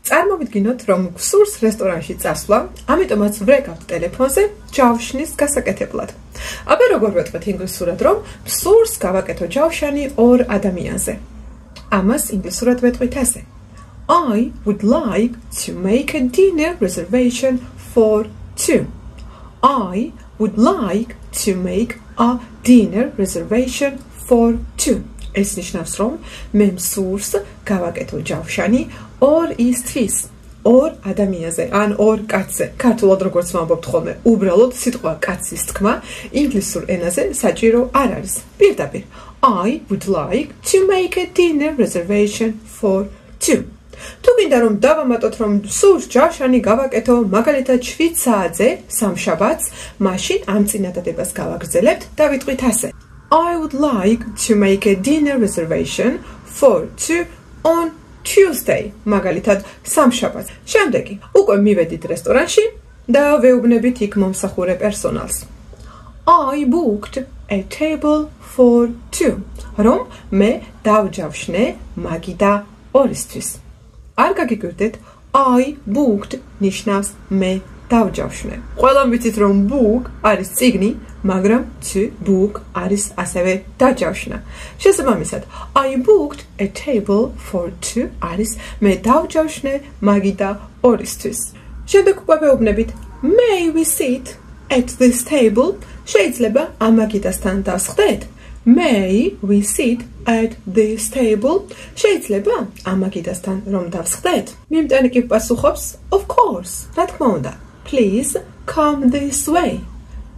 წარმოვიდგინოთ, რომ გსურს რესტორანში წასვლა, ამიტომაც ვრეკავთ ტელეფონზე ჯავშნის გასაკეთებლად. აბა როგორ ვეტყვით ინგლისურად, რომ გსურს გავაკეთო ჯავშანი ორ ადამიანზე. ამას ინგლისურად ვეტყვით ასე. I would like to make a dinner reservation for two. I would like to make a dinner reservation for two. ეს ნიშნავს, რომ მე მსურს გავაკეთო ჯავშანი ორ ისთვის, ორ ადამიანზე, ან ორ კაცზე. ქართულად როგორც ვამბობთ ხოლმე, უბრალოდ სიტყვა კაცის თქმა ინგლისურ ენაზე საჭირო არ არის. პირდაპირ, I would like to make a dinner reservation for two. თუ გინდა რომ დავამატოთ, რომ სურს ჯავშანი გავაკეთო მაგალითად 7 საათზე სამშაბათს, მაშინ ამ წინადადებას გავაგრძელებთ და ვიტყვით ასე. I would like to make a dinner reservation for two on Tuesday. მაგალითად სამშაბათს. შემდეგი, უკვე მივედით რესტორანში და ვეუბნებით იქ მომსახურე პერსონალს. I booked a table for two. რომ მე დავჯავშნე მაგი და ორისთვის. არ გაგიგვირდეთ, I booked ნიშნავს მე დავჯავშნე. ყველამ ვიცით, რომ book არის წიგნი, მაგრამ to book არის ასევე დაჯავშნა. შესაბამისად, I booked a table for two არის მე დავჯავშნე მაგი და ორისთვის. შემდეგ უკვე ვეუბნებით, may we sit at this table? შეიძლება ამ მაგიდასთან დავსხდეთ? May we sit at this table? შეიძლება ამ მაგიდასთან რომ დავსხდეთ? მიმტანი კი პასუხობს, of course, რა თქმა უნდა. Please come this way.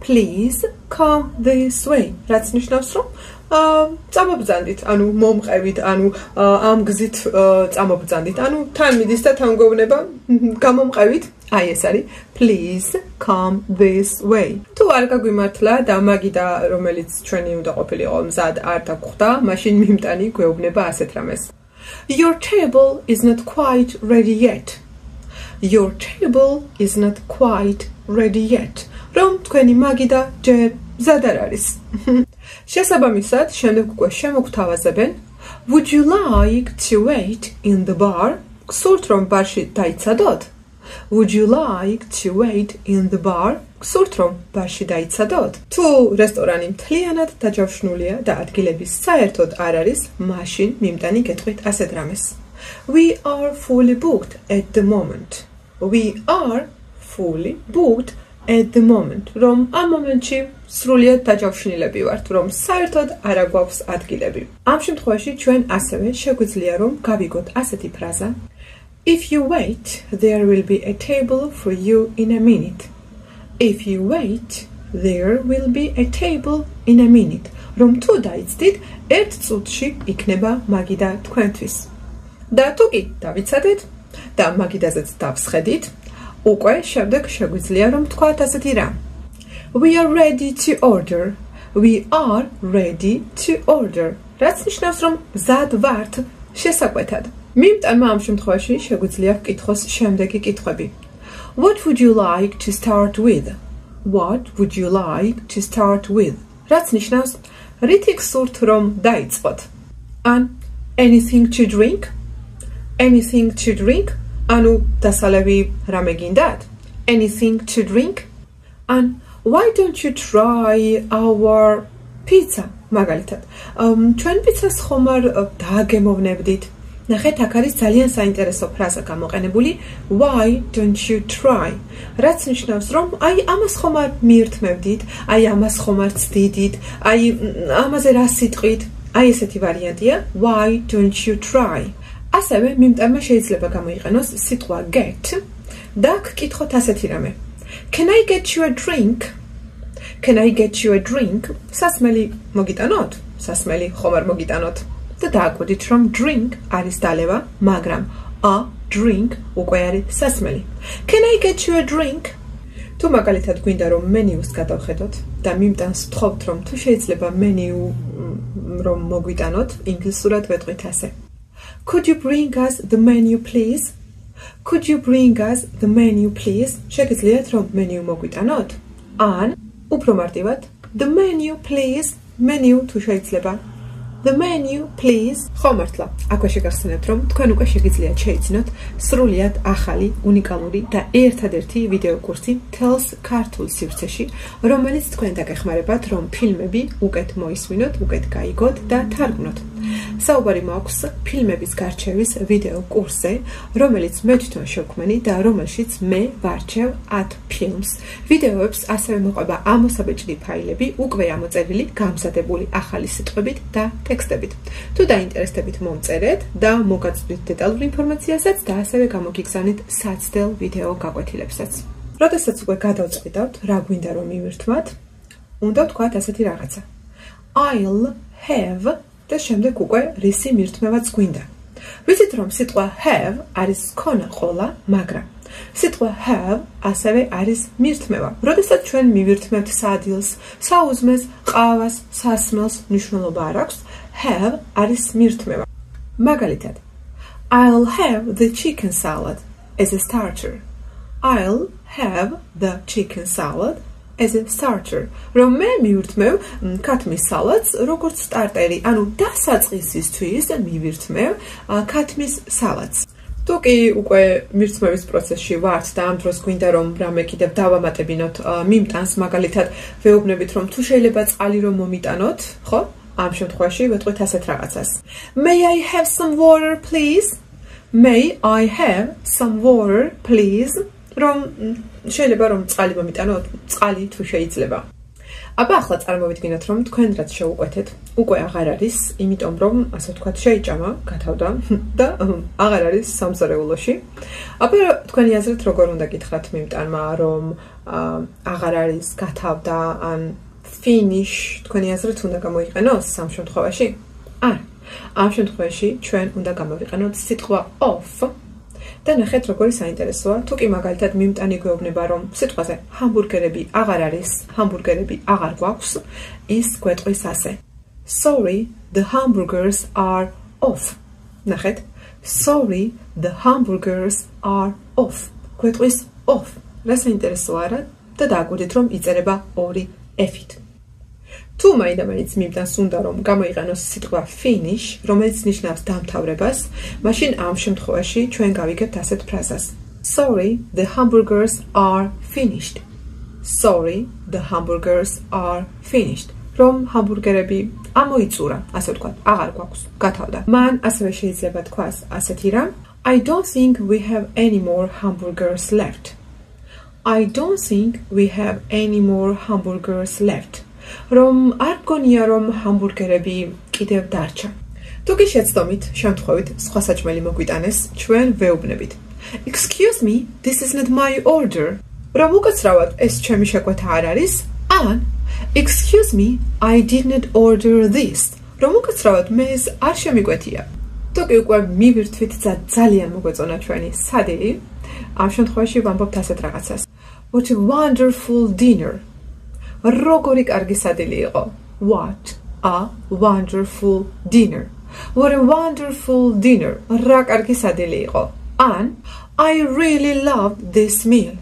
Please come this way. რაც ნიშნავს, რომ წამობრძანდით, ანუ მომყევით, ანუ ამ გზით წამობრძანდით, ანუ თან მიდის და თან გვევნება გამომყევით. აი ეს არის please come this way. თუ არ გაგვიმართლა და მაგიდა რომელიც ჩვენი უნდა ყოფილიყო მზად არ დაგხვდა, მაშინ მიმტანი გვეუბნება ასეთ რამეს. Your table is not quite ready yet. Your table is not quite ready yet. რომ თქვენი მაგიდა ჯერ მზად არ არის. შესაბამისად, შემდეგ უკვე შემოგთავაზებენ. Would you like to wait in the bar? გსურთ რომ ბარში დაიცადოთ? Would you like to wait in the bar? გსურთ რომ ბარში დაიცადოთ? თუ რესტორანი მთლიანად დაჯავშნულია და ადგილების საერთოდ არ არის, მაშინ მიმტანი გეტყვით ასეთ რამეს. We are fully booked at the moment. We are fully booked at the moment. რომ ამ მომენტში სრულიად დაჯავშნილები ვართ, რომ საერთოდ არ აგვაქვს ადგილები. ამ შემთხვევაში ჩვენ ასევე შეგვიძლია რომ გავიგოთ ასეთი ფრაზა. If you wait, there will be a table for you in a minute. If you wait, there will be a table in a minute. რომ თუ დაიცდით, ერთ წუთში იქნება მაგიდა თქვენთვის. და თუ კი დავიცადეთ და მაგიდაზეც დავსხედით, უკვე შემდეგ შეგვიძლია რომ თქვათ ასეთი რამ. We are ready to order. We are ready to order. რაც ნიშნავს რომ მზად ვართ შესაკვეთად. მიმტანმა ამ შემთხვევაში შეგვიძლია ვკითხოს შემდეგი კითხვები. What would you like to start with? What would you like to start with? რაც ნიშნავს რითი გსურთ რომ დაიწყოთ? ან anything to drink? Anything to drink? ანუ დასალევი რამე გინდათ? Anything to drink? And why don't you try our pizza? მაგალითად, ჩვენ პიცას ხომ არ დააგემოვნებდით? ნახეთ, აქ არის ძალიან საინტერესო ფრაზა გამოყენებული why don't you try? რაც ნიშნავს, რომ აი ამას ხომ არ მიირთმევდით, აი ამას ხომ არ ცდიდით, აი ამაზე რა სიტყვით? აი ესეთი ვარიანტია why don't you try? ასევე მიმტანმა შეიძლება გამოიყენოს სიტყვა get და გკითხოთ ასეთი რამე. Can I get you a drink? Can I get you a drink? სასმელი მოგიტანოთ? სასმელი ხომ არ მოგიტანოთ? და დააკვირდით რომ drink არის დალევა, მაგრამ a drink უკვე არის სასმელი. Can I get you a drink? თუ მაგალითად გვინდა რომ მენიუს გადავხედოთ და მიმტანს ვთხოვთ რომ თუ შეიძლება მენიუ რომ მოგვიტანოთ, ინგლისურად ვეტყვით ასე. Could you bring us the menu please? Could you bring us the menu please? შეგიძლიათ რომ მენიუ მოგვიტანოთ? ან უფრო მარტივად the menu please, menu თუ შეიძლება. The menu, please. ხომართლა, აქვე შეგახსენებთ, რომ თქვენ უკვე შეგიძლიათ შეიძინოთ სრულიად ახალი, უნიკალური და ერთადერთი ვიდეო კურსი თელს ქართულ სივრცეში, რომელიც თქვენ დაგეხმარებათ, რომ ფილმები უკეთ მოისმინოთ, უკეთ გაიგოთ და თარგმნოთ. საუბარი მაქვს ფილმების გარჩევის ვიდეო კურსზე, რომელიც მე თვითონ შევქმენი და რომელშიც მე ვარჩევ 10 ფილმს. ვიდეოებს ასევე მოყვება ამოსაბეჭდი ფაილები, უკვე ამოწერილი, გამზადებული ახალი სიტყვებით და ტექსტებით. თუ დაინტერესდებით, მომწერეთ და მოგაწვდით დეტალურ ინფორმაციასაც და ასევე გამოგიგზავნით საცდელ ვიდეო გაკვეთილებსაც. როდესაც უკვე გადავწყვიტავთ, რა გვინდა რომ მივირთმათ, უნდა ვთქვათ ასეთი რაღაცა. I'll have და შემდეგ უკვე რისი მირთმევაც გვინდა. ვიცით რომ სიტყვა have არის ქონა ყოლა, მაგრამ სიტყვა have ასევე არის მირთმევა. როდესაც ჩვენ მივირთმევთ სადილს, საუზმეს, ყავას, სასმელს, მნიშვნელობა არ აქვს, have არის მირთმევა. მაგალითად, I'll have the chicken salad as a starter. I'll have the chicken salad as a starter. რომ მე მივირთმევ ქათმის სალატს როგორც სტარტერი, ანუ დასაწყისისთვის მივირთმევ ქათმის სალატს. თუ კი უკვე მირთმევის პროცესში ვართ და ამ დროს გვინდა რომ რამე კიდევ დავამატებინოთ მიმტანს, მაგალითად ვეუბნებით რომ თუ შეიძლება წყალი რომ მომიტანოთ, ხო? ამ შემთხვევაში ვეთქვით ასეთ რაღაცას. May I have some water please? May I have some water please? რომ შეიძლება რომ წყალი მომიტანოთ, წყალი თუ შეიძლება. აბა ახლა წარმოვიდგინოთ რომ თქვენ რაც შეუყვეთეთ, უკვე აღარ არის, იმიტომ რომ ასე ვთქვათ შეიჭამა, გათავდა და აღარ არის სამზარეულოში. აბა თქვენი აზრით როგორ უნდა გითხრათ მიმტანმა რომ აღარ არის, გათავდა ან finish თქვენი აზრით უნდა გამოიყენოს ამ შემთხვევაში? არა. ამ შემთხვევაში ჩვენ უნდა გამოვიყენოთ სიტყვა of და ნახეთ როგორი საინტერესოა, თუ კი მაგალითად მიმტანი გვეუბნება რომ სიტყვაზე ჰამბურგერები აღარ არის, ჰამბურგერები აღარ გვაქვს, ის გვეტყვის ასე. Sorry, the hamburgers are off. ნახეთ, sorry, the hamburgers are off. გვეტყვის off. რა საინტერესოა რა და დააკვირდით რომ იწერება 2 f-ით. თუ მაინდა-მაინც მიმტანს უნდა რომ გამოიყენოს სიტყვა finish, რომელიც ნიშნავს დამთავრებას, მაშინ ამ შემთხვევაში ჩვენ გავიგებთ ასეთ ფრაზას. Sorry, the hamburgers are finished. Sorry, the hamburgers are finished. რომ ჰამბურგერები ამოიწურა, ასე ვთქვათ, აღარ გვაქვს, გათავდა. მან ასევე შეიძლება თქვას ასეთი რამ, I don't think we have any more hamburgers left. I don't think we have any more hamburgers left. რომ არ გონია რომ ჰამბურგერები კიდევ დარჩა. თუ კი შეცდომით, შემთხვევით სხვა საჭმელი მოგვიტანეს, ჩვენ ვეუბნებით. Excuse me, this is not my order. რომ უკაცრავად ეს ჩემი შეკვეთა არ არის, ან Excuse me, I did not order this. რომ უკაცრავად მე ეს არ შემიკვეთია. თუ კი უკვე მივირთვით ძალიან მოგვეწონა ჩვენი სადილი, ამ შემთხვევაში ვამბობთ ასეთ რაღაცას. What a wonderful dinner. როგორი კარგი სადილი იყო. What a wonderful dinner. What a wonderful dinner. რა კარგი სადილი იყო. And I really loved this meal.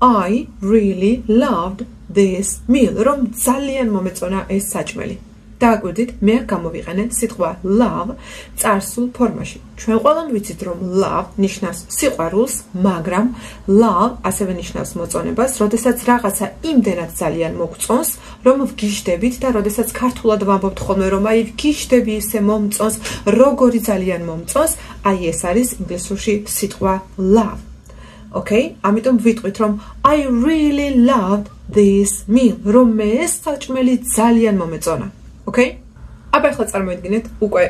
I really loved this meal. რომ ძალიან მომეწონა ეს საჭმელი. დააკვირდით, მე გამოვიყენე სიტყვა love წარსულ ფორმაში. ჩვენ ყველამ ვიცით რომ love ნიშნავს სიყვარულს, მაგრამ love ასევე ნიშნავს მოწონებას, როდესაც რაღაცა იმდენად ძალიან მოგწონს, რომ ვგიშდებით და როდესაც ქართულად ვამბობთ ხოლმე რომ აი ვგიშდები ისე მომწონს, როგორი ძალიან მომწონს, აი ეს არის ინგლისურში სიტყვა love. Okay? ამიტომ ვიტყვით რომ I really loved this meal. რომ მე ეს საჭმელი ძალიან მომეწონა. Okay? აბა ახლა წარმოიდგინეთ, უკვე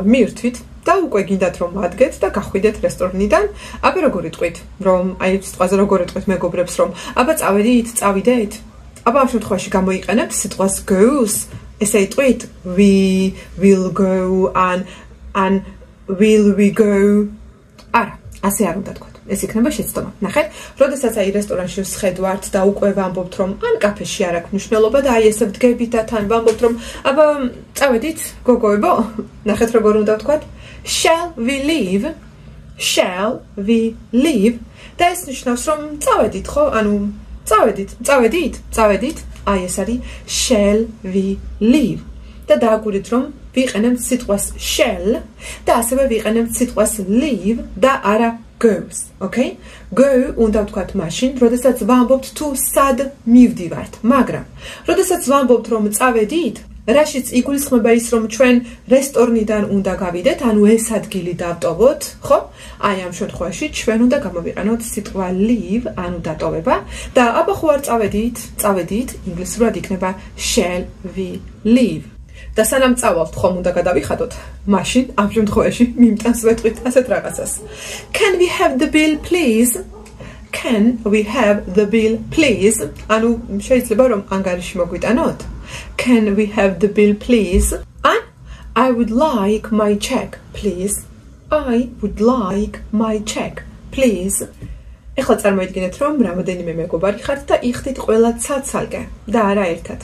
მივირთვით და უკვე გინდათ რომ ადგეთ და გახვიდეთ რესტორნიდან. აბა როგორ იტყვით, რომ აი სიტყვაზე როგორ იტყვით მეგობრებს რომ აბა წავიდეთ? აბა ამ შემთხვევაში გამოიყენებთ სიტყვას goes. ესე იტყვით we will go and will we go. არა, ასე არ უნდა თქვათ. ეს იქნება შეცდომა. ნახეთ, როდესაც აი რესტორანში ვსხედვართ და უკვე ვამბობთ რომ ან კაფეში არ აქვს მნიშვნელობა და აი ესე ვდგებით და თან ვამბობთ რომ აბა წავედით გოგოებო? ნახეთ როგორ უნდა ვთქვათ? Shall we leave? Shall we leave? და ეს ნიშნავს რომ წავედით, ხო? ანუ წავედით? აი ეს არის shall we leave. და დააკვირდით რომ ვიყენებთ სიტყვას shall და ასევე ვიყენებთ სიტყვას leave და არა goes, okay? Go უნდა ვთქვათ მაშინ, როდესაც ვამბობთ თუ სად მივდივართ, მაგრამ როდესაც ვამბობთ რომ წავედით, რაშიც იგულისხმება ის რომ ჩვენ რესტორნიდან უნდა გავიდეთ, ანუ ეს ადგილი დავტოვოთ, ხო? აი ამ შემთხვევაში ჩვენ უნდა გამოვიყენოთ სიტყვა leave, ანუ დატოვება და აბა ხო არ წავედით, ინგლისურად იქნება shall we leave. და სანამ წავალთ ხომ უნდა გადავიხადოთ, მაშინ ამ შემთხვევაში მიმტანს ვეთყვით ასეთ რაღაცას. Can we have the bill please? Can we have the bill please? ანუ შეიძლება რომ ანგარიში მოგვიტანოთ. Can we have the bill please? And I would like my check please. I would like my check please. ეხლა წარმოიდგინეთ რომ რამოდენიმე მეგობარი ხართ და იხდით ყველა ცალ-ცალკე და არა ერთად.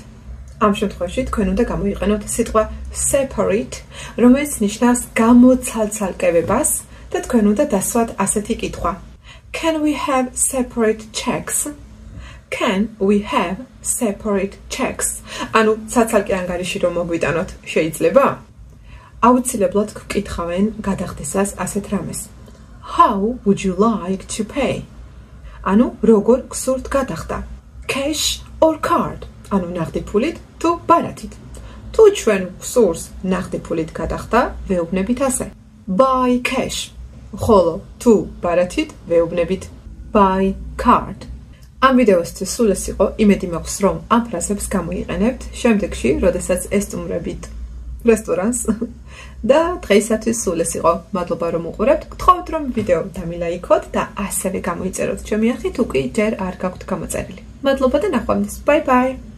ამ შემთხვევაში თქვენ უნდა გამოიყენოთ სიტყვა separate, რომელიც ნიშნავს გამოცალ-ცალკევებას და თქვენ უნდა დასვათ ასეთი კითხვა. Can we have separate checks? Can we have separate checks? ანუ ცალ-ცალკე ანგარიში რომ მოგვიტანოთ, შეიძლება? აუცილებლად გკითხავენ გადახდისას ასეთ რამეს. How would you like to pay? ანუ როგორ გსურთ გადახდა? Cash or card? ანუ ნახდი ფულით თუ ბარათით. თუ ჩვენ გსურს ნახდი ფულით გადახდა, ვეუბნებით ასე. By cash. ხოლო თუ ბარათით, ვეუბნებით by card. ამ ვიდეოსთვის სულ ეს იყო, იმედი მაქვს რომ ამ ფრაზებს გამოიყენებთ შემდეგში, როდესაც ესტუმრებით რესტორანს და დღეისათვის სულ ეს იყო. მადლობა რომ უყურებთ. გთხოვთ რომ ვიდეო დამილაიქოთ და ასევე გამოიწეროთ ჩემი არხით, უკვე ჯერ არ გაქვთ გამოწერილი. მადლობა და ნახვამდის. Bye bye.